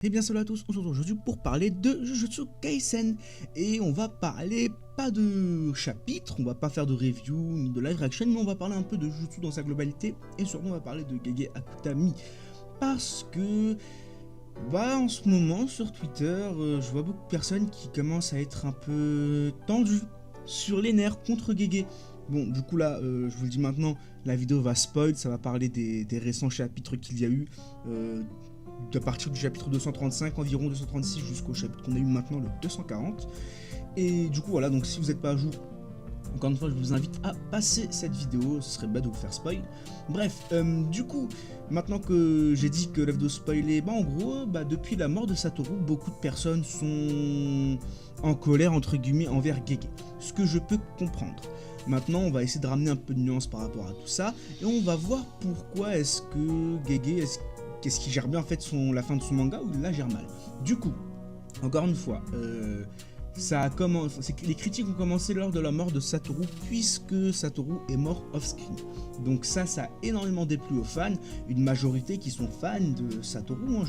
Et bien salut à tous, on se retrouve aujourd'hui pour parler de Jujutsu Kaisen. Et on va parler pas de chapitres, on va pas faire de review ni de live reaction, mais on va parler un peu de Jujutsu dans sa globalité. Et surtout on va parler de Gege Akutami. Parce que, en ce moment sur Twitter, je vois beaucoup de personnes qui commencent à être un peu tendues sur les nerfs contre Gege. Bon, du coup là, je vous le dis maintenant, la vidéo va spoil, ça va parler des récents chapitres qu'il y a eu. À partir du chapitre 235, environ 236 jusqu'au chapitre qu'on a eu maintenant, le 240. Et du coup voilà, donc si vous n'êtes pas à jour, encore une fois je vous invite à passer cette vidéo, ce serait bête de vous faire spoil. Bref, du coup, maintenant que j'ai dit que l'œuvre de spoiler, en gros, depuis la mort de Satoru, beaucoup de personnes sont en colère entre guillemets envers Gege, ce que je peux comprendre. Maintenant, on va essayer de ramener un peu de nuance par rapport à tout ça, et on va voir pourquoi est-ce que Gege, qu'est-ce qui gère bien en fait la fin de son manga ou il la gère mal. Du coup, encore une fois, les critiques ont commencé lors de la mort de Satoru, puisque Satoru est mort off-screen. Donc ça a énormément déplu aux fans, une majorité qui sont fans de Satoru, hein,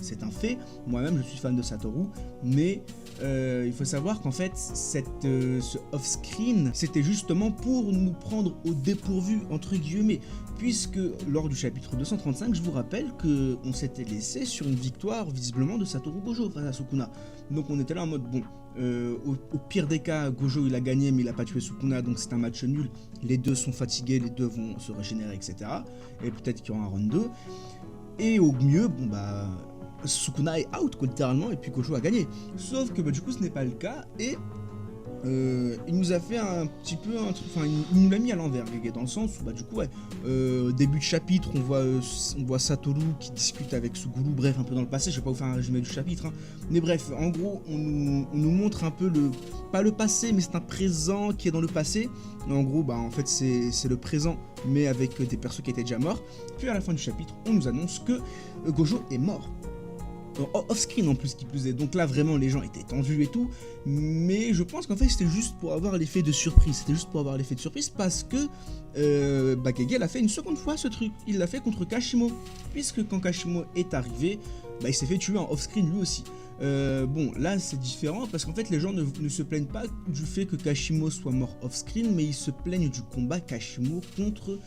c'est un fait, moi-même je suis fan de Satoru, mais il faut savoir qu'en fait, ce off-screen, c'était justement pour nous prendre au dépourvu, entre guillemets, puisque lors du chapitre 235, je vous rappelle qu'on s'était laissé sur une victoire visiblement de Satoru Gojo face à Sukuna. Donc on était là en mode bon, au pire des cas, Gojo il a gagné mais il a pas tué Sukuna, donc c'est un match nul, les deux sont fatigués, les deux vont se régénérer, etc. Et peut-être qu'il y aura un round 2. Et au mieux, Sukuna est out quoi, littéralement, et puis Gojo a gagné. Sauf que du coup ce n'est pas le cas, et il nous a fait un petit peu un truc, il nous l'a mis à l'envers, Gege, dans le sens où du coup début de chapitre, on voit Satoru qui discute avec Suguru, bref, un peu dans le passé, je vais pas vous faire un résumé du chapitre, hein, mais bref, en gros, on nous montre un peu pas le passé, mais c'est un présent qui est dans le passé, et en gros, en fait, c'est le présent, mais avec des persos qui étaient déjà morts, puis à la fin du chapitre, on nous annonce que Gojo est mort. Off-screen en plus qui plus est, donc là vraiment les gens étaient tendus et tout, mais je pense qu'en fait c'était juste pour avoir l'effet de surprise, parce que Gege a fait une seconde fois ce truc, il l'a fait contre Kashimo, puisque quand Kashimo est arrivé, il s'est fait tuer en off-screen lui aussi. Là c'est différent parce qu'en fait les gens ne se plaignent pas du fait que Kashimo soit mort off-screen, mais ils se plaignent du combat Kashimo contre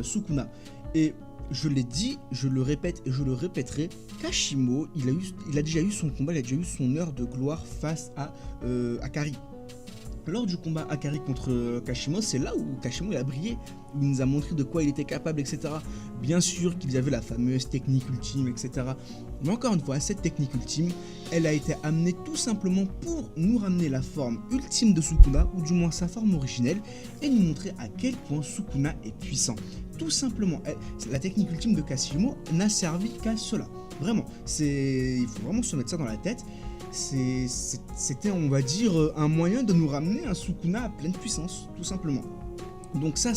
Sukuna. Et je l'ai dit, je le répète et je le répéterai, Kashimo, il a déjà eu son combat, il a déjà eu son heure de gloire face à Akari. Lors du combat Akari contre Kashimo, c'est là où Kashimo il a brillé, où il nous a montré de quoi il était capable, etc. Bien sûr qu'il y avait la fameuse technique ultime, etc. Mais encore une fois, cette technique ultime, elle a été amenée tout simplement pour nous ramener la forme ultime de Sukuna, ou du moins sa forme originelle, et nous montrer à quel point Sukuna est puissant. Tout simplement, la technique ultime de Kashimo n'a servi qu'à cela. Vraiment, il faut vraiment se mettre ça dans la tête. C'était, on va dire, un moyen de nous ramener un Sukuna à pleine puissance, tout simplement. Donc ça,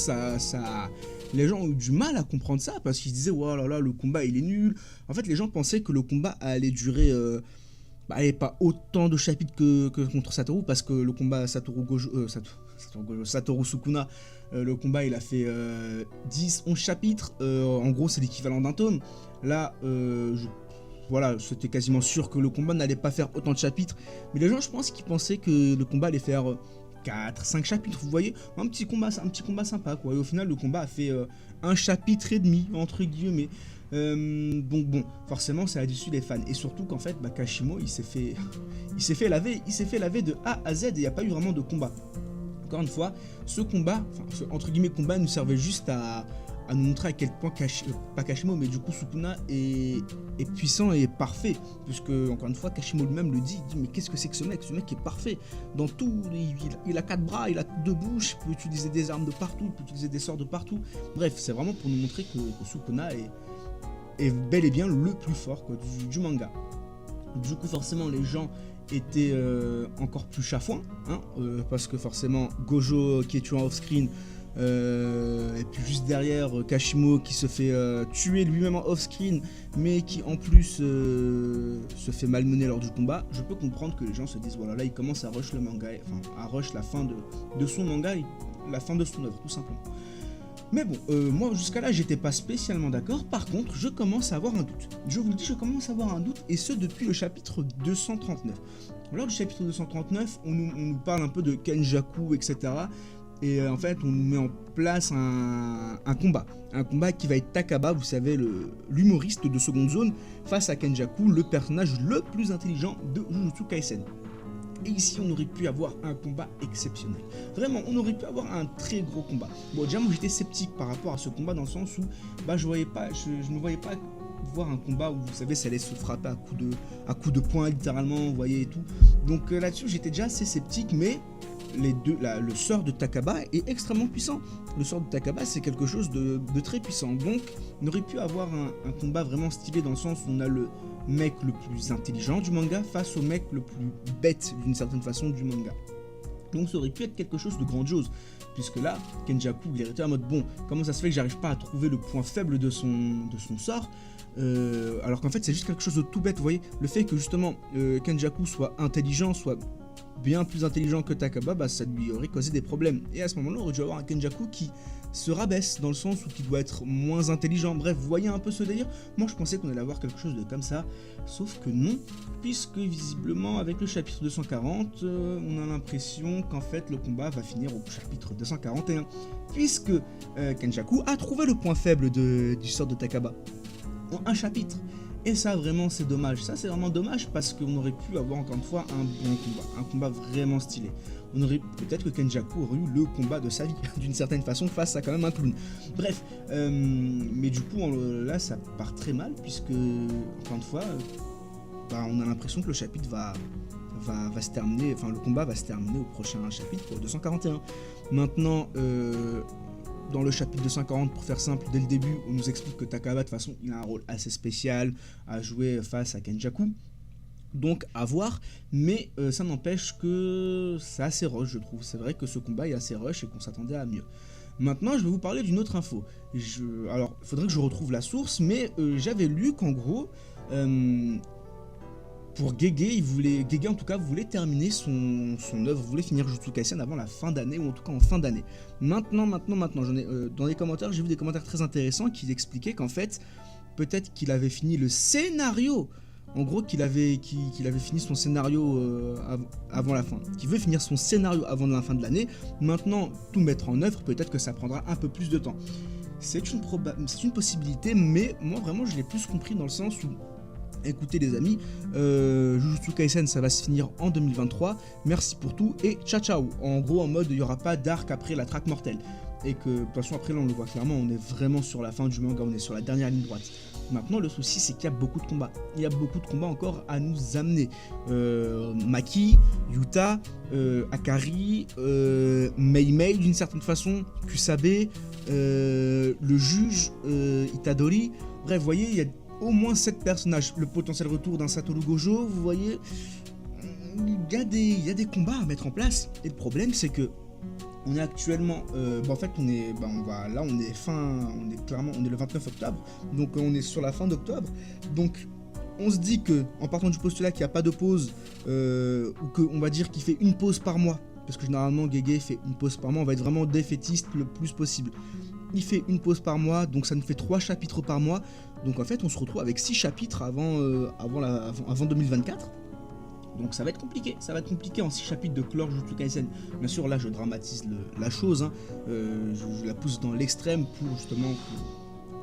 les gens ont eu du mal à comprendre ça, parce qu'ils disaient, oh là là, le combat il est nul. En fait, les gens pensaient que le combat allait durer pas autant de chapitres que contre Satoru, parce que le combat Satoru Sukuna, le combat il a fait 10-11 chapitres, en gros c'est l'équivalent d'un tome. Là, c'était quasiment sûr que le combat n'allait pas faire autant de chapitres, mais les gens je pense qu'ils pensaient que le combat allait faire 4-5 chapitres, vous voyez, un petit combat sympa quoi, et au final le combat a fait un chapitre et demi entre guillemets. Donc forcément ça a déçu les fans, et surtout qu'en fait Kashimo il s'est fait laver de A à Z, et il n'y a pas eu vraiment de combat. Encore une fois, ce combat, ce entre guillemets combat, nous servait juste à nous montrer à quel point pas Kashimo, mais du coup Sukuna est puissant et parfait, puisque encore une fois Kashimo lui-même le dit, mais qu'est-ce que c'est que ce mec est parfait dans tout, il a 4 bras, il a 2 bouches, il peut utiliser des armes de partout, il peut utiliser des sorts de partout, bref c'est vraiment pour nous montrer que Sukuna est bel et bien le plus fort quoi, du manga. Du coup forcément les gens étaient encore plus chafouins, hein, parce que forcément Gojo qui est tué en off-screen, et puis juste derrière Kashimo qui se fait tuer lui-même en off-screen, mais qui en plus se fait malmener lors du combat. Je peux comprendre que les gens se disent voilà, là il commence à rush le manga, à rush la fin de son manga, la fin de son œuvre tout simplement. Mais bon, moi jusqu'à là j'étais pas spécialement d'accord. Par contre, je commence à avoir un doute. Je vous le dis, je commence à avoir un doute, et ce depuis le chapitre 239. Lors du chapitre 239, on nous parle un peu de Kenjaku, etc. Et en fait, on nous met en place un combat. Un combat qui va être Takaba, vous savez, l'humoriste de seconde zone, face à Kenjaku, le personnage le plus intelligent de Jujutsu Kaisen. Et ici, on aurait pu avoir un combat exceptionnel. Vraiment, on aurait pu avoir un très gros combat. Bon, déjà, moi, j'étais sceptique par rapport à ce combat, dans le sens où je ne voyais pas voir un combat où, vous savez, ça allait se frapper à coups de poing, littéralement, vous voyez, et tout. Donc là-dessus, j'étais déjà assez sceptique, mais le sort de Takaba est extrêmement puissant. Le sort de Takaba, c'est quelque chose de très puissant. Donc, on aurait pu avoir un combat vraiment stylé, dans le sens où on a le mec le plus intelligent du manga face au mec le plus bête, d'une certaine façon, du manga. Donc ça aurait pu être quelque chose de grandiose, puisque là, Kenjaku, il est resté en mode, bon, comment ça se fait que j'arrive pas à trouver le point faible de son sort, alors qu'en fait c'est juste quelque chose de tout bête, vous voyez, le fait que justement Kenjaku soit intelligent, soit bien plus intelligent que Takaba, ça lui aurait causé des problèmes. Et à ce moment-là, on aurait dû avoir un Kenjaku qui se rabaisse, dans le sens où il doit être moins intelligent. Bref, vous voyez un peu ce délire. Moi, je pensais qu'on allait avoir quelque chose de comme ça, sauf que non, puisque visiblement, avec le chapitre 240, on a l'impression qu'en fait, le combat va finir au chapitre 241, puisque Kenjaku a trouvé le point faible du sort de Takaba en un chapitre. Et ça, vraiment, c'est dommage. Ça, c'est vraiment dommage, parce qu'on aurait pu avoir, encore une fois, un bon combat. Un combat vraiment stylé. Peut-être que Kenjaku aurait eu le combat de sa vie, d'une certaine façon, face à quand même un clown. Bref, mais du coup, là, ça part très mal, puisque, encore une fois, on a l'impression que le chapitre va se terminer, enfin, le combat va se terminer au prochain chapitre, 241. Maintenant, dans le chapitre 240, pour faire simple, dès le début, on nous explique que Takaba, de toute façon, il a un rôle assez spécial à jouer face à Kenjaku. Donc à voir, mais ça n'empêche que c'est assez rush, je trouve. C'est vrai que ce combat est assez rush et qu'on s'attendait à mieux. Maintenant, je vais vous parler d'une autre info. Alors, il faudrait que je retrouve la source, mais j'avais lu qu'en gros, pour Gege, Gege en tout cas voulait terminer son œuvre, voulait finir Jujutsu Kaisen avant la fin d'année, ou en tout cas en fin d'année. Maintenant, j'en ai, dans les commentaires, j'ai vu des commentaires très intéressants qui expliquaient qu'en fait, peut-être qu'il avait fini le scénario. En gros, qu'il avait fini son scénario avant la fin. Qu'il veut finir son scénario avant la fin de l'année. Maintenant, tout mettre en œuvre, peut-être que ça prendra un peu plus de temps. C'est une possibilité, mais moi vraiment je l'ai plus compris dans le sens où, écoutez les amis, Jujutsu Kaisen ça va se finir en 2023, merci pour tout et ciao ciao. En gros, en mode il n'y aura pas d'arc après la traque mortelle. Et que de toute façon après là on le voit clairement, on est vraiment sur la fin du manga, on est sur la dernière ligne droite. Maintenant le souci c'est qu'il y a beaucoup de combats. Il y a beaucoup de combats encore à nous amener. Maki, Yuta, Akari, Mei d'une certaine façon, Kusabe, le juge, Itadori. Bref, vous voyez, il y a au moins 7 personnages. Le potentiel retour d'un Satoru Gojo, vous voyez, il y a des combats à mettre en place. Et le problème c'est que on est actuellement, en fait on est le 29 octobre, donc on est sur la fin d'octobre, donc on se dit que, en partant du postulat qu'il n'y a pas de pause, ou qu'on va dire qu'il fait une pause par mois, parce que généralement Gege fait une pause par mois, on va être vraiment défaitiste le plus possible. Il fait une pause par mois, donc ça nous fait 3 chapitres par mois, donc en fait on se retrouve avec 6 chapitres avant 2024. Donc ça va être compliqué en 6 chapitres de clore Jujutsu Kaisen. Bien sûr là je dramatise la chose, hein. Je la pousse dans l'extrême pour justement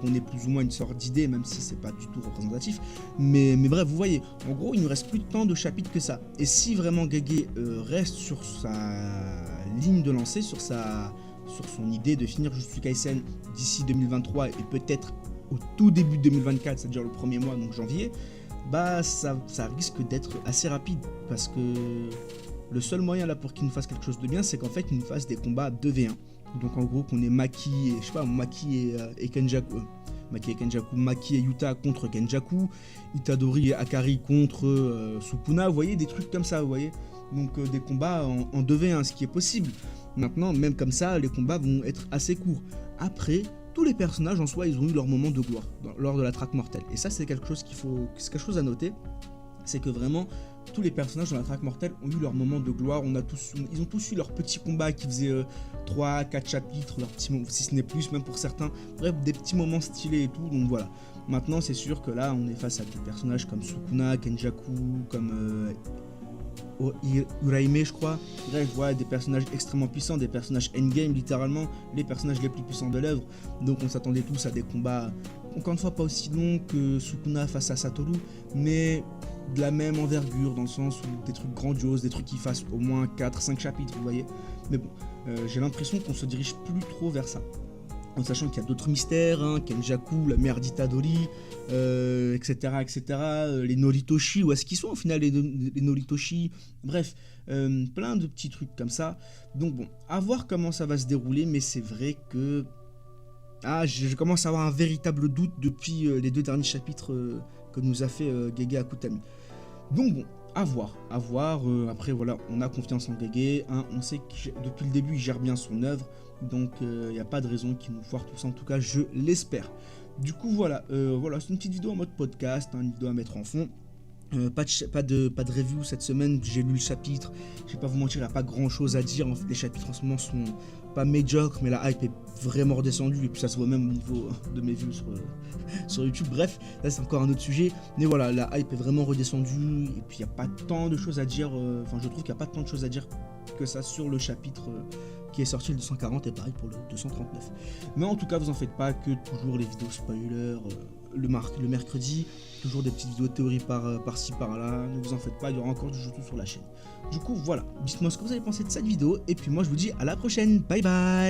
qu'on ait plus ou moins une sorte d'idée, même si c'est pas du tout représentatif. Mais bref, vous voyez, en gros il ne reste plus tant de chapitres que ça. Et si vraiment Gege reste sur sa ligne de lancée, sur son idée de finir Jujutsu Kaisen d'ici 2023 et peut-être au tout début de 2024, c'est-à-dire le premier mois, donc janvier, ça risque d'être assez rapide, parce que le seul moyen là pour qu'il nous fasse quelque chose de bien, c'est qu'en fait il nous fasse des combats 2v1. Donc en gros qu'on ait Maki et Kenjaku, Maki et Yuta contre Kenjaku, Itadori et Akari contre Sukuna, vous voyez, des trucs comme ça, vous voyez. Donc des combats en 2v1, ce qui est possible. Maintenant, même comme ça, les combats vont être assez courts. Après, tous les personnages en soi, ils ont eu leur moment de gloire lors de la traque mortelle. Et ça, c'est quelque chose à noter. C'est que vraiment, tous les personnages dans la traque mortelle ont eu leur moment de gloire. Ils ont tous eu leur petit combat qui faisait 3-4 chapitres, leur petit, si ce n'est plus, même pour certains. Bref, des petits moments stylés et tout. Donc voilà. Maintenant, c'est sûr que là, on est face à des personnages comme Sukuna, Kenjaku, comme Uraime, je crois. Bref, voilà, des personnages extrêmement puissants, des personnages endgame, littéralement, les personnages les plus puissants de l'œuvre. Donc on s'attendait tous à des combats, encore une fois, pas aussi longs que Sukuna face à Satoru, mais de la même envergure, dans le sens où des trucs grandioses, des trucs qui fassent au moins 4-5 chapitres, vous voyez. Mais bon, j'ai l'impression qu'on se dirige plus trop vers ça. En sachant qu'il y a d'autres mystères, hein, Kenjaku, la mère d'Itadori, etc., etc., les Noritoshi, où est-ce qu'ils sont au final les Noritoshi, bref, plein de petits trucs comme ça. Donc bon, à voir comment ça va se dérouler, mais c'est vrai que je commence à avoir un véritable doute depuis les 2 derniers chapitres que nous a fait Gege Akutami. Donc bon, à voir. Après voilà, on a confiance en Gege, hein, on sait que depuis le début il gère bien son œuvre, donc il n'y a pas de raison qu'il nous foire tout ça, en tout cas je l'espère. Du coup voilà, c'est une petite vidéo en mode podcast, hein, une vidéo à mettre en fond. Pas de review cette semaine, j'ai lu le chapitre, je vais pas vous mentir, il n'y a pas grand chose à dire, en fait, les chapitres en ce moment sont pas médiocres, mais la hype est vraiment redescendue, et puis ça se voit même au niveau de mes vues sur YouTube, bref, là c'est encore un autre sujet, mais voilà, la hype est vraiment redescendue, et puis il n'y a pas tant de choses à dire, je trouve qu'il n'y a pas tant de choses à dire que ça sur le chapitre qui est sorti le 240, et pareil pour le 239. Mais en tout cas, vous en faites pas, que toujours les vidéos spoilers, le mercredi, toujours des petites vidéos de théorie par-ci par-là, ne vous en faites pas, il y aura encore du Jujutsu sur la chaîne. Du coup voilà, dites-moi ce que vous avez pensé de cette vidéo, et puis moi je vous dis à la prochaine, bye bye.